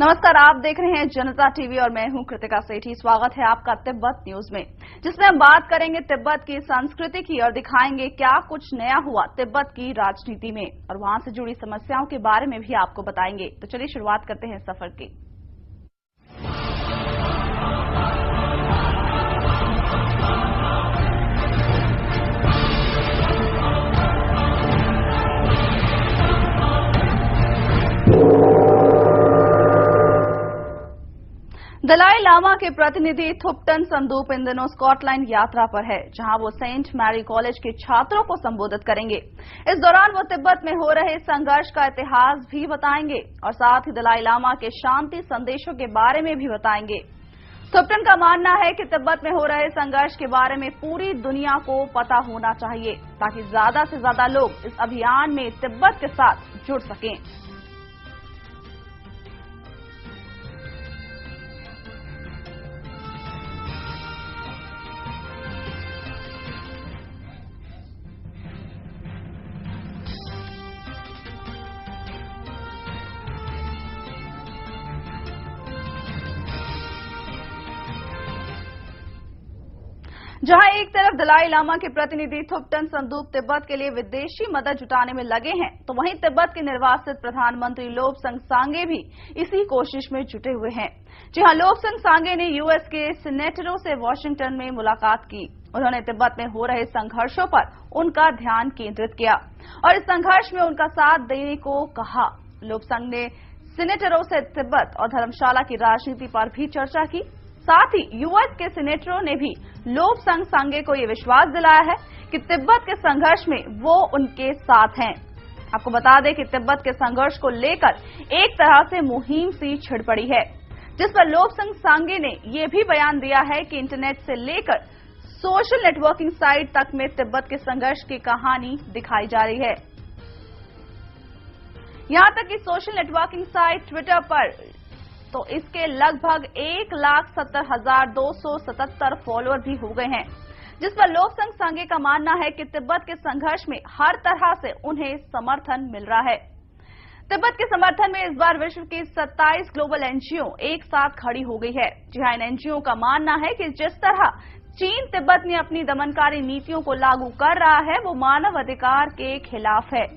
नमस्कार, आप देख रहे हैं जनता टीवी और मैं हूं कृतिका सेठी। स्वागत है आपका तिब्बत न्यूज में, जिसमें हम बात करेंगे तिब्बत की संस्कृति की और दिखाएंगे क्या कुछ नया हुआ तिब्बत की राजनीति में और वहां से जुड़ी समस्याओं के बारे में भी आपको बताएंगे। तो चलिए शुरुआत करते हैं सफर की। दलाई लामा के प्रतिनिधि थुप्टन संदूप इन दिनों स्कॉटलैंड यात्रा पर है, जहां वो सेंट मैरी कॉलेज के छात्रों को संबोधित करेंगे। इस दौरान वो तिब्बत में हो रहे संघर्ष का इतिहास भी बताएंगे और साथ ही दलाई लामा के शांति संदेशों के बारे में भी बताएंगे। थुप्टन का मानना है कि तिब्बत में हो रहे संघर्ष के बारे में पूरी दुनिया को पता होना चाहिए, ताकि ज्यादा से ज्यादा लोग इस अभियान में तिब्बत के साथ जुड़ सकें। जहां एक तरफ दलाई लामा के प्रतिनिधि थुप्टन संदूप तिब्बत के लिए विदेशी मदद जुटाने में लगे हैं, तो वहीं तिब्बत के निर्वासित प्रधानमंत्री लोब्संग सांगे भी इसी कोशिश में जुटे हुए हैं। जी हां, लोब्संग सांगे ने यूएस के सीनेटरों से वॉशिंगटन में मुलाकात की। उन्होंने तिब्बत में हो रहे संघर्षों पर उनका ध्यान केंद्रित किया और इस संघर्ष में उनका साथ देने को कहा। लोब्संग ने सीनेटरों से तिब्बत और धर्मशाला की राजनीति पर भी चर्चा की। साथ ही यूएस के सीनेटरों ने भी लोब्संग सांगे को यह विश्वास दिलाया है कि तिब्बत के संघर्ष में वो उनके साथ हैं। आपको बता दें कि तिब्बत के संघर्ष को लेकर एक तरह से मुहिम सी छिड़ पड़ी है, जिस पर लोब्संग सांगे ने यह भी बयान दिया है कि इंटरनेट से लेकर सोशल नेटवर्किंग साइट तक में तिब्बत के संघर्ष की कहानी दिखाई जा रही है। यहां तक कि सोशल नेटवर्किंग साइट ट्विटर पर तो इसके लगभग 1,70,277 फॉलोअर भी हो गए हैं, जिस पर लोब्संग सांगे का मानना है कि तिब्बत के संघर्ष में हर तरह से उन्हें समर्थन मिल रहा है। तिब्बत के समर्थन में इस बार विश्व की 27 ग्लोबल एनजीओ एक साथ खड़ी हो गई है। जी हां, इन एनजीओ का मानना है कि जिस तरह चीन तिब्बत में अपनी दमनकारी नीतियों को लागू कर रहा है, वो मानव अधिकार के खिलाफ है।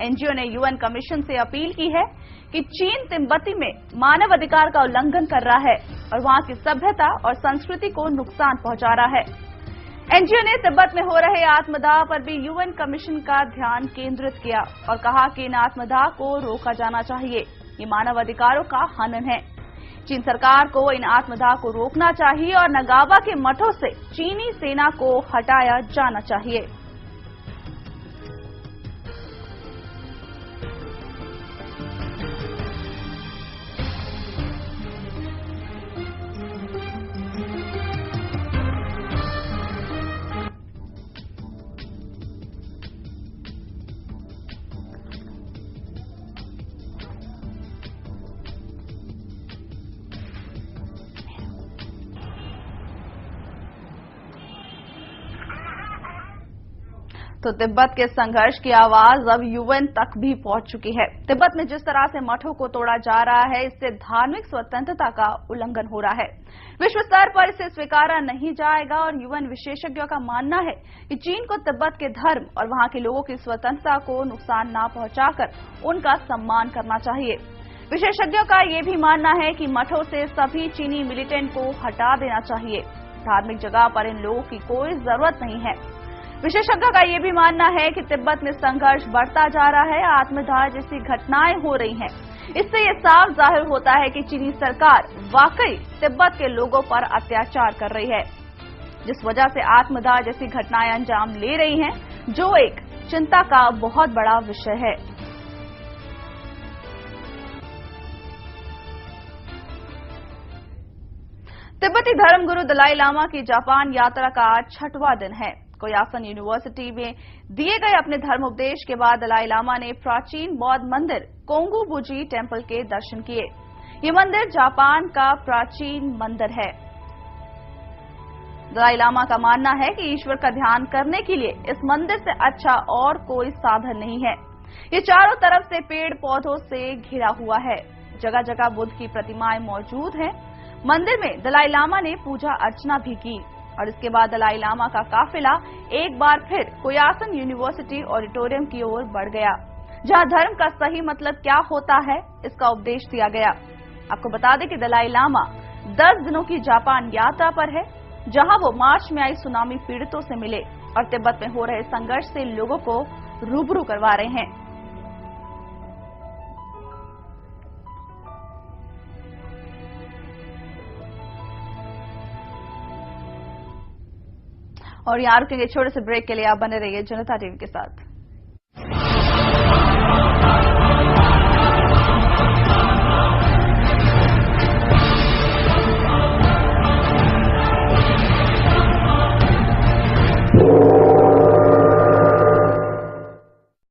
एनजीओ ने यूएन कमीशन से अपील की है कि चीन तिब्बती में मानव अधिकार का उल्लंघन कर रहा है और वहां की सभ्यता और संस्कृति को नुकसान पहुंचा रहा है। एनजीओ ने तिब्बत में हो रहे आत्मदाह पर भी यूएन कमीशन का ध्यान केंद्रित किया और कहा कि इन आत्मदाह को रोका जाना चाहिए। ये मानव अधिकारों का हनन है। चीन सरकार को इन आत्मदाह को रोकना चाहिए और नगावा के मठों से चीनी सेना को हटाया जाना चाहिए। तो तिब्बत के संघर्ष की आवाज अब यूएन तक भी पहुंच चुकी है। तिब्बत में जिस तरह से मठों को तोड़ा जा रहा है, इससे धार्मिक स्वतंत्रता का उल्लंघन हो रहा है। विश्व स्तर पर इसे स्वीकारा नहीं जाएगा और यूएन विशेषज्ञों का मानना है कि चीन को तिब्बत के धर्म और वहां के लोगों की स्वतंत्रता को नुकसान न पहुंचाकर उनका सम्मान करना चाहिए। विशेषज्ञों का यह भी मानना है कि मठों से सभी चीनी मिलिटेंट को हटा देना चाहिए। धार्मिक जगह पर इन लोगों की कोई जरूरत नहीं है। विशेषज्ञों का यह भी मानना है कि तिब्बत में संघर्ष बढ़ता जा रहा है, आत्मदाह जैसी घटनाएं हो रही हैं। इससे यह साफ जाहिर होता है कि चीनी सरकार वाकई तिब्बत के लोगों पर अत्याचार कर रही है, जिस वजह से आत्मदाह जैसी घटनाएं अंजाम ले रही हैं, जो एक चिंता का बहुत बड़ा विषय है। तिब्बती धर्मगुरु दलाई लामा की जापान यात्रा का आज 6वां दिन है। कोयासन यूनिवर्सिटी में दिए गए अपने धर्मोपदेश के बाद दलाई लामा ने प्राचीन बौद्ध मंदिर कोंगुबुजी टेम्पल के दर्शन किए। ये मंदिर जापान का प्राचीन मंदिर है। दलाई लामा का मानना है कि ईश्वर का ध्यान करने के लिए इस मंदिर से अच्छा और कोई साधन नहीं है। ये चारों तरफ से पेड़ पौधों से घिरा हुआ है। जगह जगह बुद्ध की प्रतिमाएं मौजूद हैं। मंदिर में दलाई लामा ने पूजा अर्चना भी की और इसके बाद दलाई लामा का काफिला एक बार फिर कोयासन यूनिवर्सिटी ऑडिटोरियम की ओर बढ़ गया, जहां धर्म का सही मतलब क्या होता है इसका उपदेश दिया गया। आपको बता दें कि दलाई लामा 10 दिनों की जापान यात्रा पर है, जहां वो मार्च में आई सुनामी पीड़ितों से मिले और तिब्बत में हो रहे संघर्ष से लोगों को रूबरू करवा रहे हैं। और यहाँ रुकेंगे छोटे से ब्रेक के लिए। आप बने रहिए जनता टीवी के साथ।